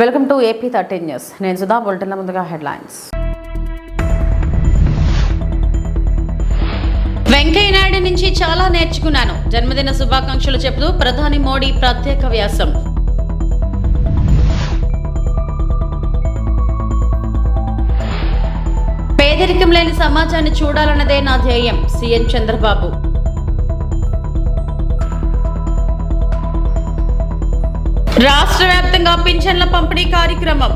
Welcome to AP 13 news. నేను సుధా. బులెటిన్ల ముందుగా headlines. Venkaiah Naidu నుంచి చాలా నేర్చుకున్నాను. జన్మదిన శుభాకాంక్షలు చెబుతూ ప్రధాని మోడీ ప్రత్యేక వ్యాసం. పేదరికం లేని సమాజాన్ని చూడాలన్నదే నా ధ్యేయం. సీఎం చంద్రబాబు. రాష్ట్ర వ్యాప్తంగా పింఛన్ల పంపిణీ కార్యక్రమం.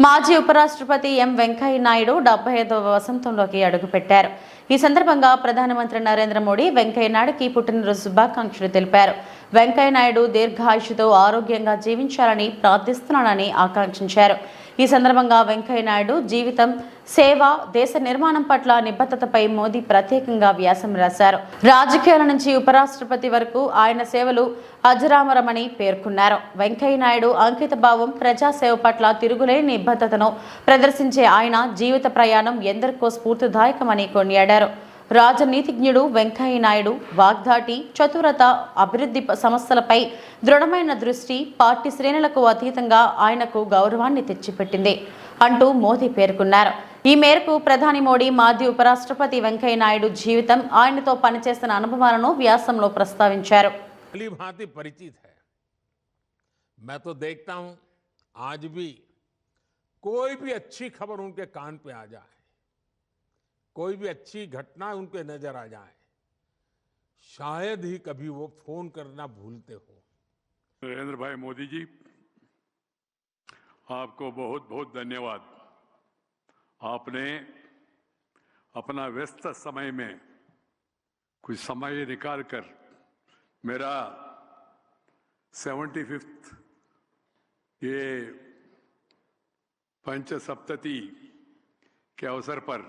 మాజీ ఉపరాష్ట్రపతి ఎం వెంకయ్య నాయుడు 75వ వసంతంలోకి అడుగుపెట్టారు. ఈ సందర్భంగా ప్రధానమంత్రి నరేంద్ర మోడీ వెంకయ్య నాయుడుకి పుట్టినరోజు శుభాకాంక్షలు తెలిపారు. వెంకయ్య నాయుడు దీర్ఘాయుషుతో ఆరోగ్యంగా జీవించాలని ప్రార్థిస్తున్నానని ఆకాంక్షించారు. ఈ సందర్భంగా వెంకయ్య నాయుడు జీవితం, సేవ, దేశ నిర్మాణం పట్ల నిబద్ధతపై మోదీ ప్రత్యేకంగా వ్యాసం రాశారు. రాజకీయాల నుంచి ఉపరాష్ట్రపతి వరకు ఆయన సేవలు అజరామరమని పేర్కొన్నారు. వెంకయ్య నాయుడు అంకిత భావం, ప్రజాసేవ పట్ల తిరుగులేని నిబద్ధతను ప్రదర్శించే ఆయన జీవిత ప్రయాణం ఎందరికో స్ఫూర్తిదాయకమని కొనియాడారు. రాజనీతిజ్ఞుడు వెంకయ్య నాయుడు వాగ్దాటి, చతురత, అభివృద్ధి సమస్యలపై దృఢమైన దృష్టి పార్టీ శ్రేణులకు అతీతంగా ఆయనకు గౌరవాన్ని తెచ్చిపెట్టింది అంటూ మోదీ పేర్కొన్నారు. ఈ మేరకు ప్రధాని మోడీ మాజీ ఉపరాష్ట్రపతి వెంకయ్య నాయుడు జీవితం, ఆయనతో పనిచేస్తున్న అనుభవాలను వ్యాసంలో ప్రస్తావించారు. कोई भी अच्छी घटना उनके नजर आ जाए, शायद ही कभी वो फोन करना भूलते हो। नरेंद्र भाई मोदी जी, आपको बहुत बहुत धन्यवाद। आपने अपना व्यस्त समय में कुछ समय निकालकर मेरा 75th ये पंचसप्तति के अवसर पर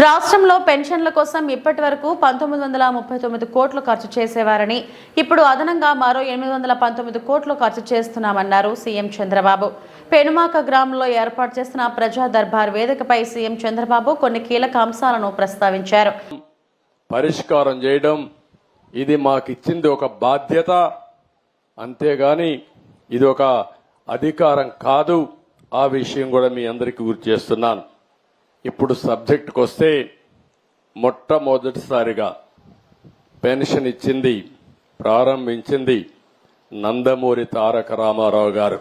రాష్ట్రంలో పెన్షన్ల కోసం ఇప్పటి వరకు 1939 కోట్లు ఖర్చు చేసేవారని, ఇప్పుడు అదనంగా మరో 819 కోట్లు ఖర్చు చేస్తున్నామన్నారు సీఎం చంద్రబాబు. పెనుమాక గ్రామంలో ఏర్పాటు చేసిన ప్రజా దర్బార్ వేదికపై సీఎం చంద్రబాబు కొన్ని కీలక అంశాలను ప్రస్తావించారు. పరిష్కారం చేయడం ఇది మాకిచ్చింది ఒక బాధ్యత, అంతేగాని ఇది ఒక అధికారం కాదు. ఆ విషయం కూడా మీ అందరికీ గుర్తు చేస్తున్నాను. ఇప్పుడు సబ్జెక్టుకు వస్తే, మొట్టమొదటిసారిగా పెన్షన్ ఇచ్చింది, ప్రారంభించింది నందమూరి తారక రామారావు గారు.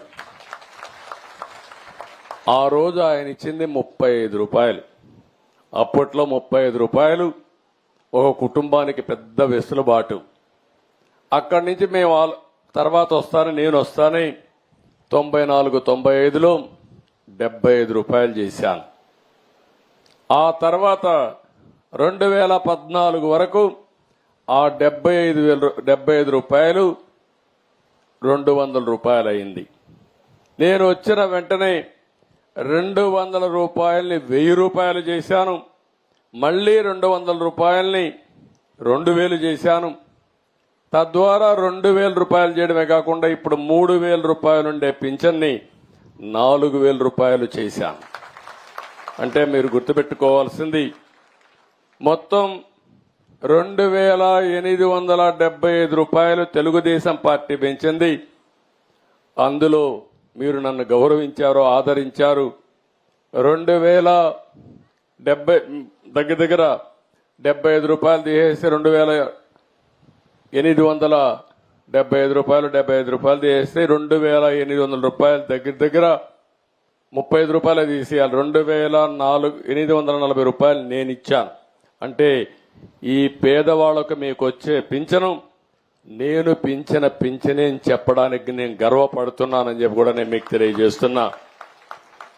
ఆ రోజు ఆయన ఇచ్చింది 35 రూపాయలు. అప్పట్లో 35 రూపాయలు ఒక కుటుంబానికి పెద్ద వెసులుబాటు. అక్కడి నుంచి మేము తర్వాత నేను వస్తానని 94-95లో 75 రూపాయలు చేశాను. ఆ తర్వాత 2014 వరకు ఆ 75 రూపాయలు 200 రూపాయలు అయింది. నేను వచ్చిన వెంటనే 200 రూపాయల్ని 1000 రూపాయలు చేశాను. మళ్లీ 200 రూపాయల్ని 2000 చేశాను. తద్వారా 2000 రూపాయలు చేయడమే కాకుండా ఇప్పుడు 3000 రూపాయలు ఉండే పింఛన్ని 4000 రూపాయలు చేశాను. అంటే మీరు గుర్తుపెట్టుకోవాల్సింది, మొత్తం 2875 రూపాయలు తెలుగుదేశం పార్టీ పెంచింది. అందులో మీరు నన్ను గౌరవించారు, ఆదరించారు. 2070 దగ్గర 75 రూపాయలు తీసేసి 2875 రూపాయలు 75 రూపాయలు తీసేస్తే 2800 రూపాయలు దగ్గర 35 రూపాయలు తీసేయాలి. 2840 రూపాయలు నేను ఇచ్చాను. అంటే ఈ పేదవాళ్లకు మీకు వచ్చే పింఛను నేను పింఛనే అని చెప్పడానికి నేను గర్వపడుతున్నానని చెప్పి కూడా నేను మీకు తెలియజేస్తున్నా.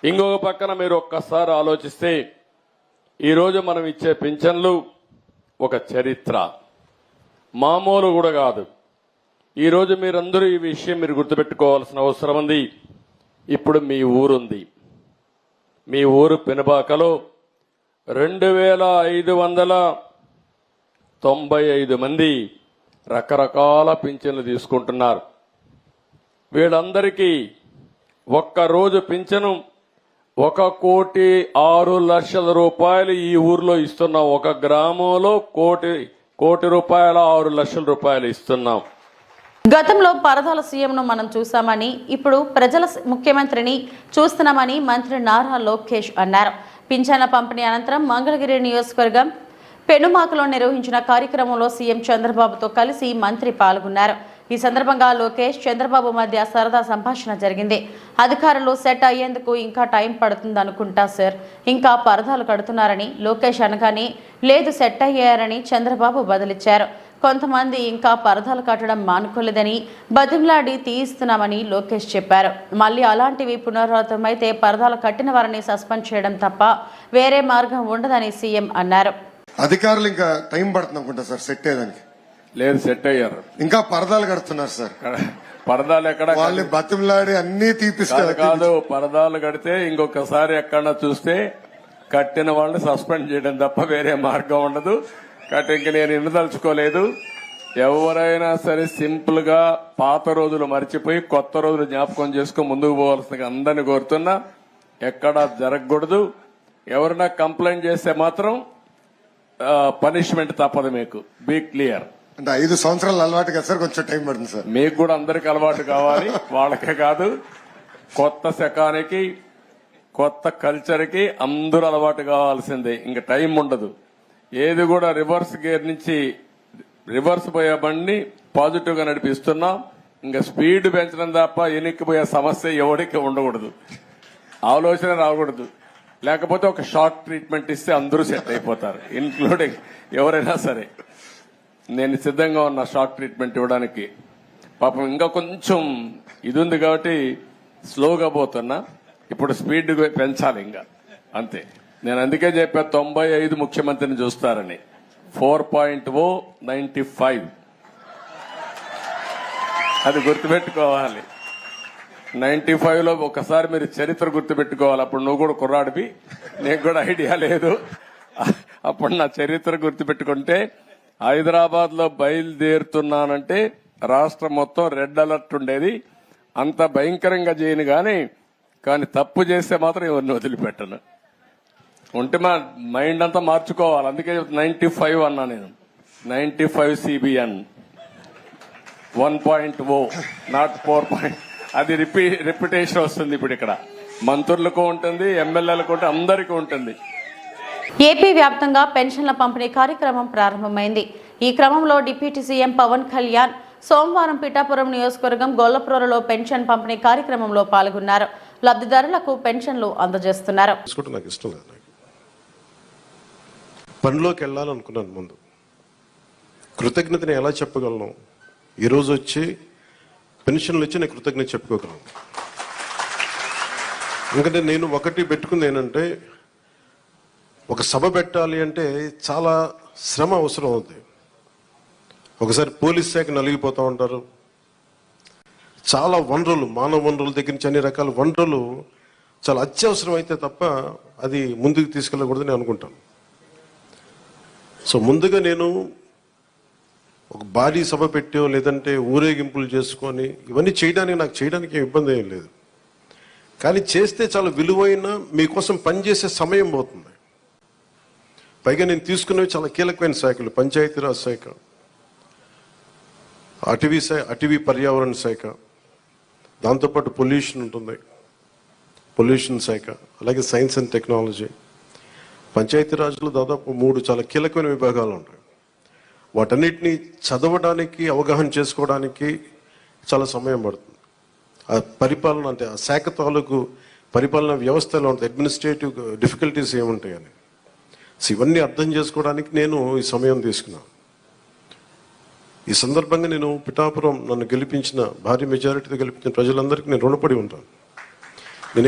ఇంకొక పక్కన మీరు ఒక్కసారి ఆలోచిస్తే, ఈరోజు మనం ఇచ్చే పింఛన్లు ఒక చరిత్ర, మామూలు కూడా కాదు. ఈరోజు మీరందరూ ఈ విషయం మీరు గుర్తుపెట్టుకోవాల్సిన అవసరం ఉంది. ఇప్పుడు మీ ఊరుంది, మీ ఊరు పెనుబాకలో 2595 మంది రకరకాల పింఛన్లు తీసుకుంటున్నారు. వీళ్ళందరికీ ఒక్క రోజు పింఛను 1,06,00,000 రూపాయలు ఈ ఊర్లో ఇస్తున్నాం. ఒక గ్రామంలో కోటి రూపాయల 6,00,000 రూపాయలు ఇస్తున్నాం. గతంలో పరదాల సీఎంను మనం చూశామని, ఇప్పుడు ప్రజల ముఖ్యమంత్రిని చూస్తున్నామని మంత్రి నారా లోకేష్ అన్నారు. పింఛన్ల పంపిణీ అనంతరం మంగళగిరి నియోజకవర్గం పెనుమాకలో నిర్వహించిన కార్యక్రమంలో సీఎం చంద్రబాబుతో కలిసి మంత్రి పాల్గొన్నారు. ఈ సందర్భంగా లోకేష్, చంద్రబాబు మధ్య సరదా సంభాషణ జరిగింది. అధికారులు సెట్ అయ్యేందుకు ఇంకా టైం పడుతుందనుకుంటా సార్, ఇంకా పరదాలు కడుతున్నారని లోకేష్ అనగానే లేదు సెట్ అయ్యారని చంద్రబాబు బదులిచ్చారు. కొంతమంది ఇంకా పరదాలు కట్టడం మానుకోలేదని బతిమలాడి తీయిస్తున్నామని లోకేష్ చెప్పారు. మళ్ళీ అలాంటివి పునరావృతమైతే పరదాలు కట్టిన వారిని సస్పెండ్ చేయడం తప్ప వేరే మార్గం ఉండదని సీఎం అన్నారు. అధికారులు ఇంకా టైం పడుతుంది అనుకుంటా సార్ సెట్ అయ్యేదానికి. లేదు, సెట్ అయ్యారు. ఇంకా పరదాలు కడుతున్నారు సార్. పరదాలు ఎక్కడ వాళ్ళు బతిమలాడి అన్ని తీపిస్తారు. కాదు, పరదాలు కడితే ఇంకొకసారి ఎక్కడన్నా చూస్తే కట్టిన వాళ్ళని సస్పెండ్ చేయడం తప్ప వేరే మార్గం ఉండదు. కాబట్టి ఇంక నేను ఎన్నుదలుచుకోలేదు. ఎవరైనా సరే సింపుల్ గా పాత రోజులు మర్చిపోయి కొత్త రోజులు జ్ఞాపకం చేసుకుని ముందుకు పోవాల్సిందిగా అందరినీ కోరుతున్నా. ఎక్కడా జరగకూడదు. ఎవరైనా కంప్లైంట్ చేస్తే మాత్రం పనిష్మెంట్ తప్పదు. మీకు బీ క్లియర్. అంటే 5 సంవత్సరాలు అలవాటు కదా సార్, కొంచెం టైం పడుతుంది సార్. మీకు కూడా అందరికి అలవాటు కావాలి, వాళ్ళకే కాదు. కొత్త శకానికి, కొత్త కల్చర్ కి అందరూ అలవాటు కావాల్సిందే. ఇంకా టైం ఉండదు. ఏది కూడా రివర్స్ గేర్ నుంచి రివర్స్ పోయే బండిని పాజిటివ్ గా నడిపిస్తున్నాం. ఇంకా స్పీడ్ పెంచడం తప్ప ఎనిక్కిపోయే సమస్య ఎవరికి ఉండకూడదు. ఆలోచన రాకూడదు. లేకపోతే ఒక షార్ట్ ట్రీట్మెంట్ ఇస్తే అందరూ సెట్ అయిపోతారు, ఇన్క్లూడింగ్ ఎవరైనా సరే. నేను సిద్ధంగా ఉన్న షార్ట్ ట్రీట్మెంట్ ఇవ్వడానికి. పాపం ఇంకా కొంచెం ఇది ఉంది కాబట్టి స్లోగా పోతున్నా. ఇప్పుడు స్పీడ్ పెంచాలి ఇంకా, అంతే. నేను అందుకే చెప్పా 95 ముఖ్యమంత్రిని చూస్తారని. 4.0 95 అది గుర్తుపెట్టుకోవాలి. 95 లో ఒకసారి మీరు చరిత్ర గుర్తుపెట్టుకోవాలి. అప్పుడు నువ్వు కూడా కుర్రాడివి, నీకు కూడా ఐడియా లేదు. అప్పుడు నా చరిత్ర గుర్తుపెట్టుకుంటే, హైదరాబాద్ లో బయలుదేరుతున్నానంటే రాష్ట్రం మొత్తం రెడ్ అలర్ట్ ఉండేది. అంత భయంకరంగా చేయను కానీ తప్పు చేస్తే మాత్రం ఎవరిని వదిలిపెట్టను. ఉంటే మా మైండ్ అంతా మార్చుకోవాలి. అందుకే 95 అన్నా నేను. 95 CBN 1.0 నాట్ 4. అది రిపిటేషన్ వస్తుంది. ఇప్పుడు ఇక్కడ మంత్రులకు ఉంటుంది, ఎమ్మెల్యేలకు ఉంటుంది, అందరికీ ఉంటుంది. ఏపీ వ్యాప్తంగా పెన్షన్ల పంపిణీ కార్యక్రమం ప్రారంభమైంది. ఈ క్రమంలో డిప్యూటీ సీఎం పవన్ కళ్యాణ్ సోమవారం పిఠాపురం నియోజకవర్గం గొల్లప్రోరలో పెన్షన్ పంపిణీ కార్యక్రమంలో పాల్గొన్నారు. లబ్ధిదారులకు పెన్షన్లు అందజేస్తున్నారు. నాకు ఇష్టం లేదు. పనిలోకి వెళ్ళాలనుకున్నాను. ముందు కృతజ్ఞతని ఎలా చెప్పగలను? ఈరోజు వచ్చి పెన్షన్లు వచ్చి నేను కృతజ్ఞత చెప్పుకోగలను. ఎందుకంటే నేను ఒకటి పెట్టుకుంది ఏంటంటే, ఒక సభ పెట్టాలి అంటే చాలా శ్రమ అవసరం అవుతుంది. ఒకసారి పోలీస్ శాఖ నలిగిపోతూ ఉంటారు. చాలా వనరులు, మానవ వనరుల దగ్గర నుంచి అన్ని రకాల వనరులు చాలా అత్యవసరం అయితే తప్ప అది ముందుకు తీసుకెళ్ళకూడదని అనుకుంటాను. సో ముందుగా నేను ఒక భారీ సభ పెట్టో లేదంటే ఊరేగింపులు చేసుకొని ఇవన్నీ చేయడానికి ఇబ్బంది ఏం లేదు. కానీ చేస్తే చాలా విలువైన మీకోసం పనిచేసే సమయం పోతుంది. పైగా నేను తీసుకున్నవి చాలా కీలకమైన శాఖలు. పంచాయతీరాజ్ శాఖ, అటవీ పర్యావరణ శాఖ, దాంతోపాటు పొల్యూషన్ ఉంటుంది, పొల్యూషన్ శాఖ, అలాగే సైన్స్ అండ్ టెక్నాలజీ. పంచాయతీరాజ్లో దాదాపు 3 చాలా కీలకమైన విభాగాలు ఉంటాయి. వాటన్నిటినీ చదవడానికి, అవగాహన చేసుకోవడానికి చాలా సమయం పడుతుంది. ఆ పరిపాలన అంటే ఆ శాఖ తాలూకు పరిపాలన వ్యవస్థలో ఉంటుంది, అడ్మినిస్ట్రేటివ్ డిఫికల్టీస్ ఏముంటాయని. సో ఇవన్నీ అర్థం చేసుకోవడానికి నేను ఈ సమయం తీసుకున్నాను. ఈ సందర్భంగా నేను పిఠాపురం నన్ను గెలిపించిన, భారీ మెజారిటీతో గెలిపించిన ప్రజలందరికీ నేను రుణపడి ఉంటాను. నేను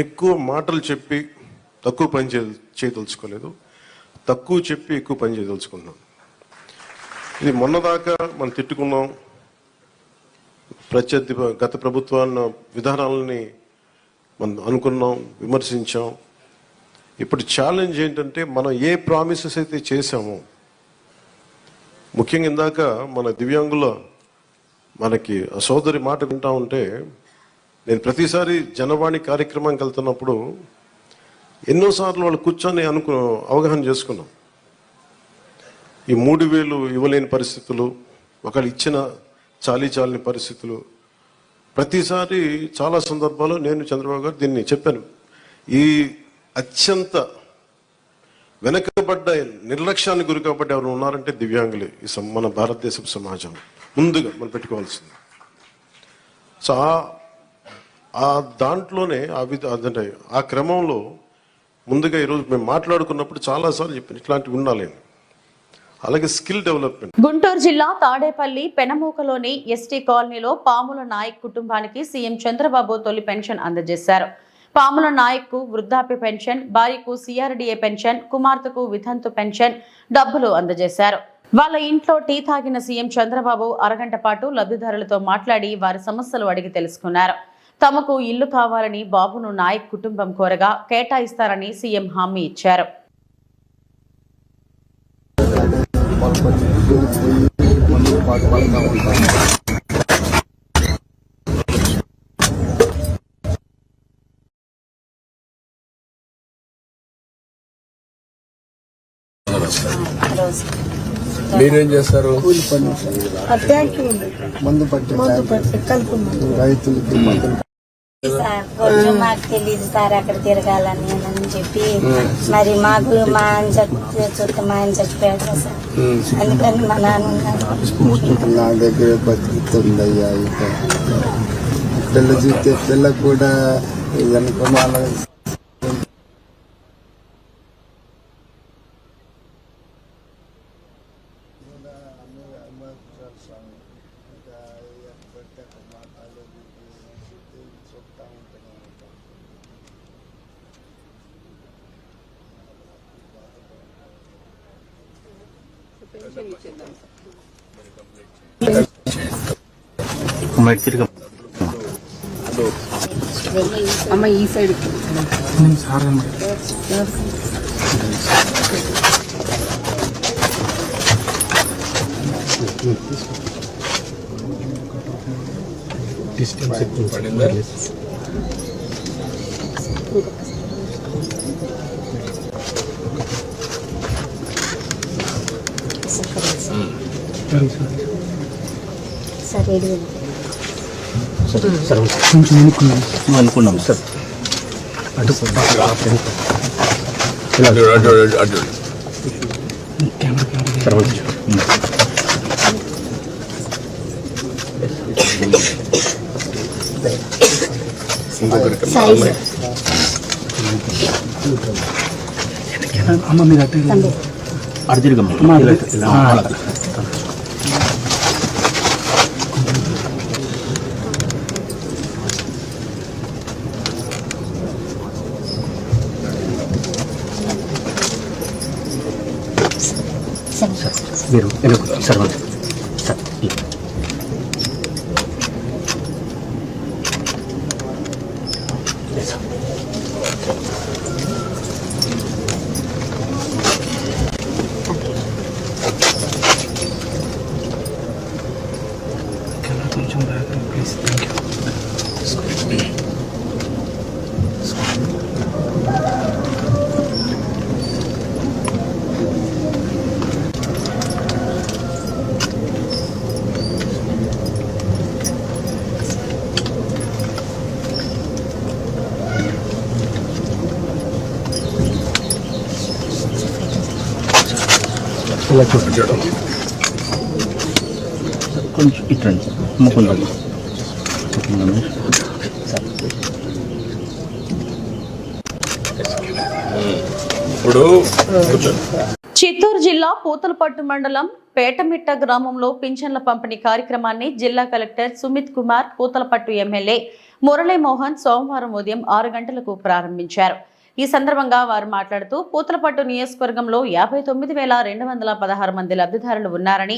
ఎక్కువ మాటలు చెప్పి తక్కువ పని చేయదలుచుకోలేదు, తక్కువ చెప్పి ఎక్కువ పని చేయదలుచుకున్నాను. ఇది మొన్నదాకా మనం తిట్టుకున్నాం, గత ప్రభుత్వాన్ని విధానాలని మనం అనుకున్నాం, విమర్శించాం. ఇప్పుడు ఛాలెంజ్ ఏంటంటే, మనం ఏ ప్రామిసెస్ అయితే చేశామో, ముఖ్యంగా ఇందాక మన దివ్యాంగుల మనకి సోదరి మాట వింటా ఉంటే నేను ప్రతిసారి జనవాణి కార్యక్రమానికి వెళ్తున్నప్పుడు ఎన్నోసార్లు వాళ్ళు కూర్చొని అవగాహన చేసుకున్నాం. ఈ 3,000 ఇవ్వలేని పరిస్థితులు, ఒకళ్ళు ఇచ్చిన చాలని పరిస్థితులు. ప్రతిసారి చాలా సందర్భాల్లో నేను చంద్రబాబు గారు దీన్ని చెప్పాను. ఈ అత్యంత వెనకబడ్డ నిర్లక్ష్యానికి గురి కాబట్టి ఎవరు ఉన్నారంటే దివ్యాంగులే. మన భారతదేశపు సమాజం ముందుగా మనం పెట్టుకోవాల్సింది. సో ఆ దాంట్లోనే అదంటే ఆ క్రమంలో ముందుగా ఈరోజు మేము మాట్లాడుకున్నప్పుడు చాలాసార్లు చెప్పాను ఇట్లాంటివి ఉండాలి. అలాగే స్కిల్ డెవలప్మెంట్. గుంటూరు జిల్లా తాడేపల్లి పెనమూకలోని ఎస్టీ కాలనీలో పాముల నాయక్ కుటుంబానికి సీఎం చంద్రబాబు తొలి పెన్షన్ అందజేశారు. పాముల నాయక్ కు వృద్ధాప్య పెన్షన్, భార్యకు సిఆర్డీఏ పెన్షన్, కుమార్తెకు వితంతు పెన్షన్ డబ్బులు అందజేశారు. వాళ్ళ ఇంట్లో టీ తాగిన సీఎం చంద్రబాబు అరగంట పాటు లబ్ధిదారులతో మాట్లాడి వారి సమస్యలు అడిగి తెలుసుకున్నారు. తమకు ఇల్లు కావాలని బాబును నాయక్ కుటుంబం కోరగా కేటాయిస్తారని సీఎం హామీ ఇచ్చారు. మీరేం చేస్తారు? మందు పట్టి రైతులకి కొంచెం మాకు తెలియదు సార్ అక్కడ తిరగాలని అని చెప్పి, మరి మాకు మా ఆయన చచ్చిపోయాడు కదా సార్, అందుకని మా నాన్న ఉన్నారు. నా దగ్గర బతుకుతుందయ్యా. ఇక పిల్ల చూస్తే పిల్ల కూడా అనుకున్నాను. అమ్మ ఈ సైడ్ కొంచెం అనుకున్నాం సార్. అమ్మ మీరు అటు తిరగమ్మ. మీరు సార్ సార్ కొంచెం ప్లీజ్. Thank you. ఇలా చూడండి కొంచెం ఇట్రండి సార్. ముకుందండి ఇప్పుడు చిత్తూరు జిల్లా పూతలపట్టు మండలం పేటమిట్ట గ్రామంలో పింఛన్ల పంపిణీ కార్యక్రమాన్ని జిల్లా కలెక్టర్ సుమిత్ కుమార్, పూతలపట్టు ఎమ్మెల్యే మురళీమోహన్ సోమవారం ఉదయం 6 గంటలకు ప్రారంభించారు. ఈ సందర్భంగా వారు మాట్లాడుతూ పూతలపట్టు నియోజకవర్గంలో 59,216 మంది లబ్ధిదారులు ఉన్నారని,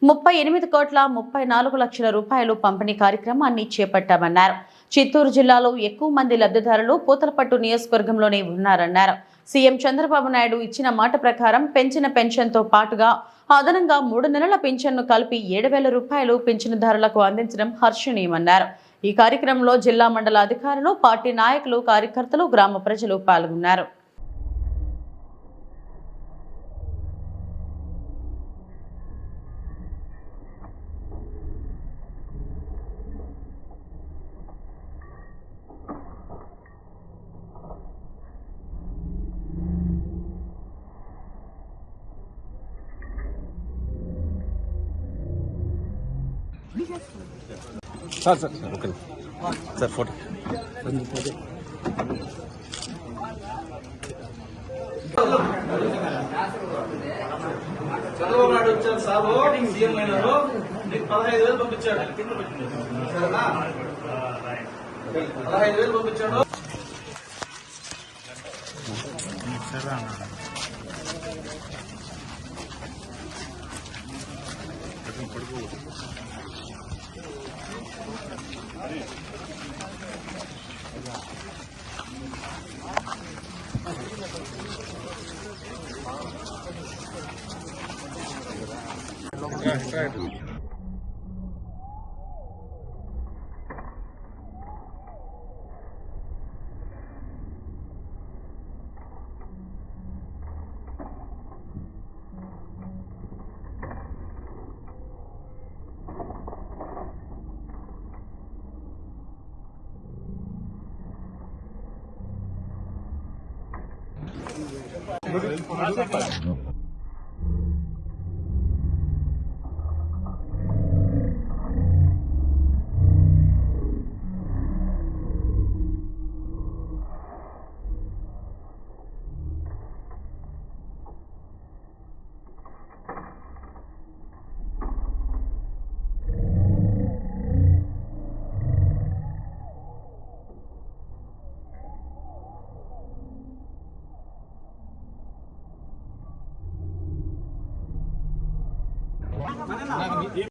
38,34 లక్షల రూపాయలు పంపిణీ కార్యక్రమాన్ని చేపట్టామన్నారు. చిత్తూరు జిల్లాలో ఎక్కువ మంది లబ్ధిదారులు పూతలపట్టు నియోజకవర్గంలోనే ఉన్నారన్నారు. సీఎం చంద్రబాబు నాయుడు ఇచ్చిన మాట ప్రకారం పెంచిన పెన్షన్తో పాటుగా అదనంగా 3 నెలల పింఛన్ను కలిపి 7,000 రూపాయలు పింఛనుదారులకు అందించడం హర్షణీయమన్నారు. ఈ కార్యక్రమంలో జిల్లా మండల అధికారులు, పార్టీ నాయకులు, కార్యకర్తలు, గ్రామ ప్రజలు పాల్గొన్నారు. చంద్రబాబు నాయుడు వచ్చారు సాబు సీఎం అయినారు, నీకు 15,000 పంపించాడు. 15,000 పంపించాడు.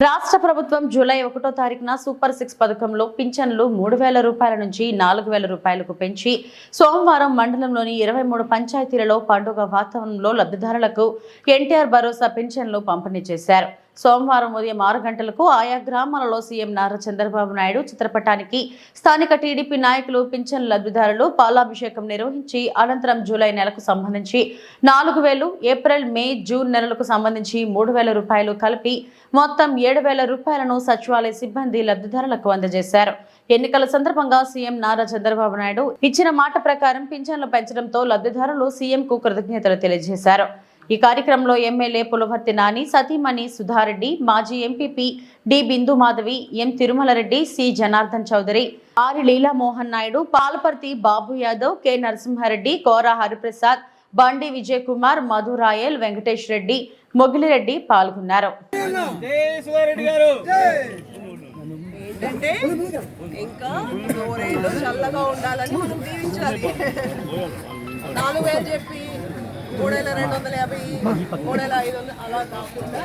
రాష్ట్ర ప్రభుత్వం జూలై 1వ తారీఖున సూపర్ 6 పథకంలో పింఛన్లు 3,000 రూపాయల నుంచి 4,000 రూపాయలకు పెంచి సోమవారం మండలంలోని 23 పంచాయతీలలో పండుగ వాతావరణంలో లబ్ధిదారులకు ఎన్టీఆర్ భరోసా పింఛన్లు పంపిణీ చేశారు. సోమవారం ఉదయం 6 గంటలకు ఆయా గ్రామాలలో సీఎం నారా చంద్రబాబు నాయుడు చిత్రపటానికి స్థానిక టీడీపీ నాయకులు, పింఛన్ లబ్ధిదారులు పాలాభిషేకం నిర్వహించి అనంతరం జూలై నెలకు సంబంధించి 4,000, ఏప్రిల్, మే, జూన్ నెలలకు సంబంధించి 3,000 రూపాయలు కలిపి మొత్తం 7,000 రూపాయలను సచివాలయ సిబ్బంది లబ్ధిదారులకు అందజేశారు. ఎన్నికల సందర్భంగా సీఎం నారా చంద్రబాబు నాయుడు ఇచ్చిన మాట ప్రకారం పింఛన్లు పెంచడంతో లబ్ధిదారులు సీఎంకు కృతజ్ఞతలు తెలియజేశారు. ఈ కార్యక్రమంలో ఎమ్మెల్యే పులవర్తి నాని, సతీమణి సుధారెడ్డి, మాజీ ఎంపీపీ డి బిందు మాధవి, ఎం తిరుమలరెడ్డి, సి జనార్దన్ చౌదరి, ఆరి లీలామోహన్ నాయుడు, పాలపర్తి బాబు యాదవ్, కె నరసింహారెడ్డి, కోరా హరిప్రసాద్, బండి విజయ్ కుమార్, మధు రాయల్, వెంకటేష్ రెడ్డి, మొగిలిరెడ్డి పాల్గొన్నారు. ఇంకా చల్లగా ఉండాలని మనం దీవించాలి. 4,000 చెప్పి 3,250, 3,500 అలా కాకుండా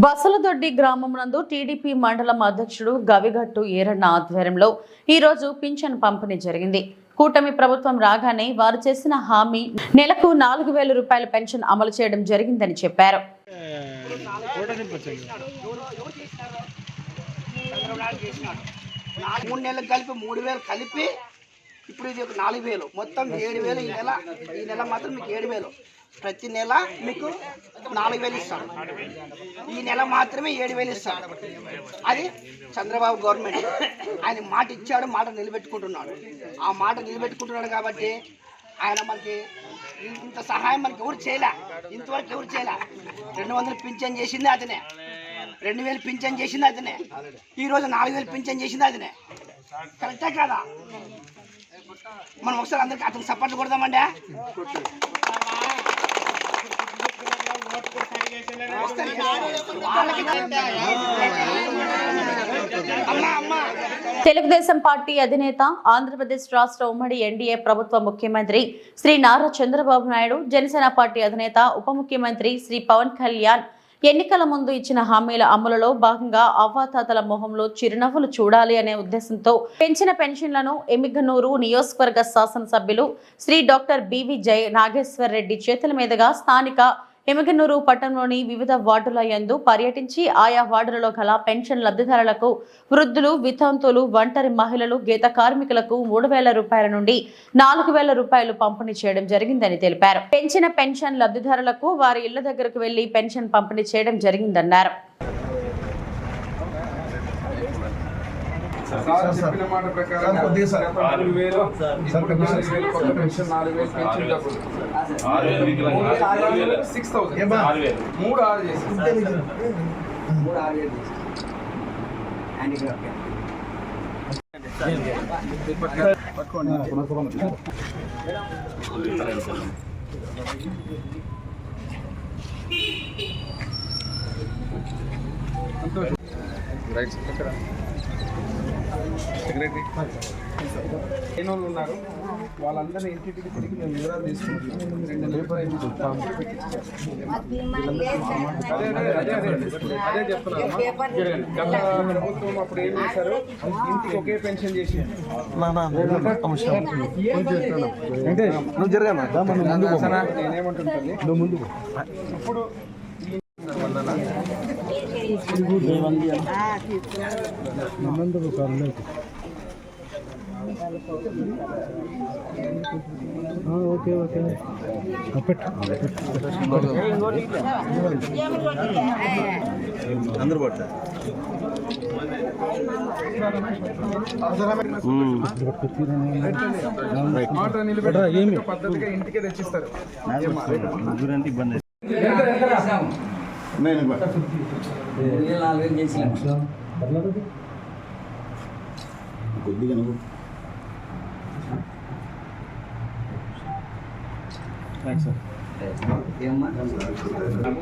బసలదొడ్డి గ్రామం నందు టీడీపీ మండలం అధ్యక్షుడు గవిగట్టు ఈరన్న ఆధ్వర్యంలో ఈ రోజు పింఛన్ పంపిణీ జరిగింది. కూటమి ప్రభుత్వం రాగానే వారు చేసిన హామీ నెలకు 4,000 రూపాయల పెన్షన్ అమలు చేయడం జరిగిందని చెప్పారు. 3 నెలలకు కలిపి 3,000 కలిపి ఇప్పుడు ఇది 4,000, మొత్తం 7,000. ఈ నెల మాత్రం మీకు 7,000. ప్రతి నెల మీకు 4,000 ఇస్తాడు. ఈ నెల మాత్రమే 7,000 ఇస్తాడు. అది చంద్రబాబు గవర్నమెంట్. ఆయన మాట ఇచ్చాడు, మాట నిలబెట్టుకుంటున్నాడు. ఆ మాట నిలబెట్టుకుంటున్నాడు కాబట్టి ఆయన మనకి ఇంత సహాయం మనకి ఎవరు చేయలే, ఇంతవరకు ఎవరు చేయలే. 200 పింఛన్ చేసింది అతనే, 2,000 పింఛన్ చేసింది అతనే, ఈరోజు 4,000 పింఛన్ చేసింది అతనే. కరెక్టే కాదా? మనం ఒకసారి అందరికి అతనికి సపోర్ట్ కొడదామండి. తెలుగుదేశం పార్టీ అధినేత, ఆంధ్రప్రదేశ్ రాష్ట్ర ఉమ్మడి ఎన్డీఏ ప్రభుత్వ ముఖ్యమంత్రి శ్రీ నారా చంద్రబాబు నాయుడు, జనసేన పార్టీ అధినేత, ఉప ముఖ్యమంత్రి శ్రీ పవన్ కళ్యాణ్ ఎన్నికల ముందు ఇచ్చిన హామీల అమలులో భాగంగా అవ్వాతాతల మొహంలో చిరునవ్వులు చూడాలి అనే ఉద్దేశంతో పెంచిన పెన్షన్లను ఎమ్మిగనూరు నియోజకవర్గ శాసనసభ్యులు శ్రీ డాక్టర్ బివి నాగేశ్వర్ రెడ్డి చేతుల మీదుగా స్థానిక ఎమగనూరు పట్టణంలోని వివిధ వార్డుల యందు పర్యటించి ఆయా వార్డులలో గల పెన్షన్ లబ్ధిదారులకు వృద్ధులు, వితంతువులు, ఒంటరి మహిళలు, గీత కార్మికులకు 3,000 రూపాయల నుండి 4,000 రూపాయలు పంపిణీ చేయడం జరిగిందని తెలిపారు. పెంచిన పెన్షన్ లబ్ధిదారులకు వారి ఇళ్ల దగ్గరకు వెళ్లి పెన్షన్ పంపిణీ చేయడం జరిగిందన్నారు. చెప్పిన మాట ప్రకారం 4,000 కొత్త పెన్షన్ 4,000 పెన్షన్ డబ్బులు 6,000 3,6 చేసి 3,6 సెక్రటరీ ఏనోళ్ళు ఉన్నారు, వాళ్ళందరినీ ఇంటింటికి తిరిగి మేము వివరాలు తీసుకుంటున్నాం. 2 లేబర్ అదే చెప్తున్నాను. గత ప్రభుత్వం అప్పుడు ఏం చేశారు, ఇంటికి ఒకే పెన్షన్ చేసి నువ్వు జరగాలి. నేనేమంటుంటాను ముందు ఇప్పుడు ఓకే ఓకే అందరూ పడతారు. మాట నిలబెట్టి పద్ధతిగా ఇంటికే తెచ్చిస్తారు. ఇబ్బంది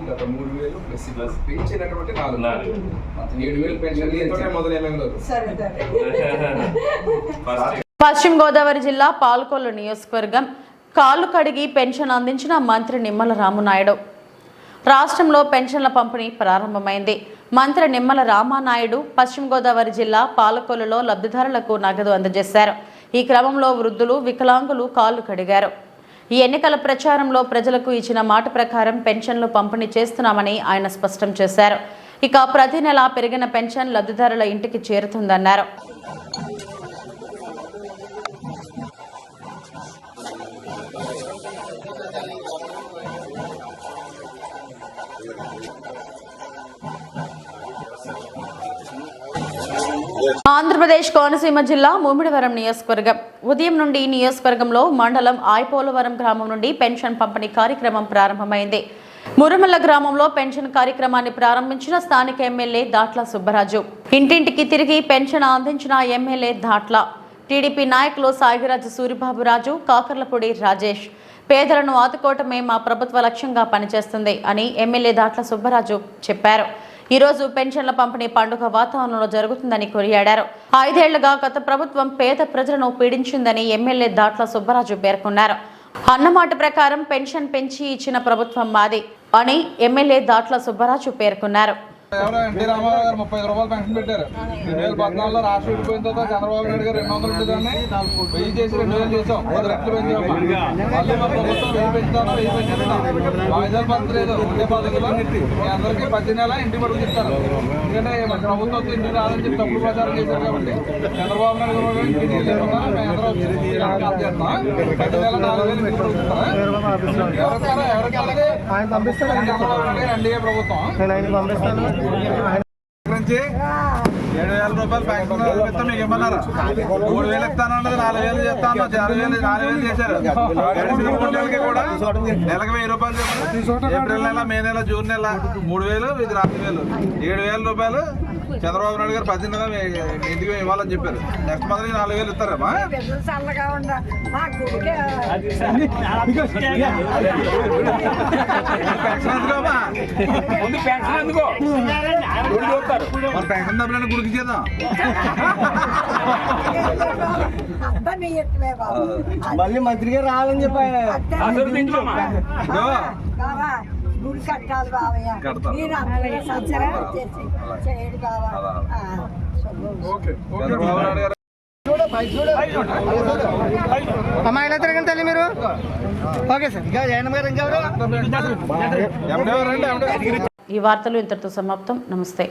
గత 3,000 ప్లస్ పెంచినటువంటి 4,000 7,000 పెన్షన్ మొదలైన. పశ్చిమ గోదావరి జిల్లా పాలకొల్లు నియోజకవర్గం కాలు కడిగి పెన్షన్ అందించిన మంత్రి నిమ్మల రామనాయుడు. రాష్ట్రంలో పెన్షన్ల పంపిణీ ప్రారంభమైంది. మంత్రి నిమ్మల రామనాయుడు పశ్చిమ గోదావరి జిల్లా పాలకొల్లులో లబ్ధిదారులకు నగదు అందజేశారు. ఈ క్రమంలో వృద్ధులు, వికలాంగులు కాళ్లు కడిగారు. ఈ ఎన్నికల ప్రచారంలో ప్రజలకు ఇచ్చిన మాట ప్రకారం పెన్షన్లు పంపిణీ చేస్తున్నామని ఆయన స్పష్టం చేశారు. ఇక ప్రతి నెల పెరిగిన పెన్షన్ లబ్ధిదారుల ఇంటికి చేరుతుందన్నారు. ఆంధ్రప్రదేశ్ కోనసీమ జిల్లా ముమ్మిడివరం నియోజకవర్గం ఉదయం నుండి నియోజకవర్గంలో మండలం ఆయపోలవరం గ్రామం నుండి పెన్షన్ పంపిణీ కార్యక్రమం ప్రారంభమైంది. మురమల్ల గ్రామంలో పెన్షన్ కార్యక్రమాన్ని ప్రారంభించిన స్థానిక ఎమ్మెల్యే దాట్ల సుబ్బరాజు ఇంటింటికి తిరిగి పెన్షన్ అందించిన ఎమ్మెల్యే దాట్ల, టీడీపీ నాయకులు సాయిరాజు, సూరిబాబురాజు, కాకర్లపూడి రాజేష్ పేదలను ఆదుకోవటమే మా ప్రభుత్వ లక్ష్యంగా పనిచేస్తుంది అని ఎమ్మెల్యే దాట్ల సుబ్బరాజు చెప్పారు. ఈ రోజు పెన్షన్ల పంపిణీ పండుగ వాతావరణంలో జరుగుతుందని కొనియాడారు. 5 ఏళ్లుగా గత ప్రభుత్వం పేద ప్రజలను పీడించిందని ఎమ్మెల్యే దాట్ల సుబ్బరాజు పేర్కొన్నారు. అన్నమాట ప్రకారం పెన్షన్ పెంచి ఇచ్చిన ప్రభుత్వం మాది అని ఎమ్మెల్యే దాట్ల సుబ్బరాజు పేర్కొన్నారు. ఎవరో ఎన్టీ రామారావు గారు 35 రూపాయలు పెన్షన్ పెట్టారు. 2014లో రాష్ట్రం విడిపోయిన తర్వాత చంద్రబాబు నాయుడు గారు 200 ఉండేదాన్ని 1000 చేసి 2000 చేసాం. 10 రెట్లు పెంచాం. మళ్ళీ మా ప్రభుత్వం 1000 పెంచుతాను, 1000 పెంచుతాను. వాయిదాలు పంచలేదు. ఒకే పద్ధతిలో మీ అందరికీ 10 నెల ఇంటి పడుకు చెప్తారు. ఎందుకంటే ప్రభుత్వం ఇంటికి రాదని చెప్పి తప్పుడు ప్రచారం చేశారు కాబట్టి చంద్రబాబు నాయుడు గారు ఇంటికి వెళ్ళిపోతారు. మేము అందరూ చేస్తాం. 10 నెల 4,000 ఇంటి పడుకు చెప్తారా? ఎవరికి ఆయన పంపిస్తారు. చంద్రబాబు నాయుడు గారు ఎన్డీఏ ప్రభుత్వం నుంచి 7,000 రూపాయలు పెన్షన్ మీకు ఇవ్వమన్నారు. 3,000 ఇస్తానన్నది 4,000 చేస్తాను. 4,000 చేశారు. ఏడుకి కూడా నెలకు 1,000 రూపాయలు చెప్పారు. ఏప్రిల్ నెల, మే నెల, జూన్ నెల 3,000, ఇది 4,000, 7,000 రూపాయలు చంద్రబాబు నాయుడు గారు 10 నెల ఇంటికి ఇవ్వాలని చెప్పారు. నెక్స్ట్ మంత్ 4,000 ఇస్తారమ్మా. పెన్షన్ ఎందుకో మరి పెన్షన్ డబ్బులైనా గుడికి చేద్దాం. మళ్ళీ మంత్రి గారు రావాలని చెప్పి గుడి కట్టాలి బావయ్య. ఓకే. అమ్మా ఇలా తిరగండి తల్లి మీరు. Okay sir. ఇంకా జయన్ గారు ఇంకెవరు? ఈ వార్తలు ఇంతటితో సమాప్తం. నమస్తే.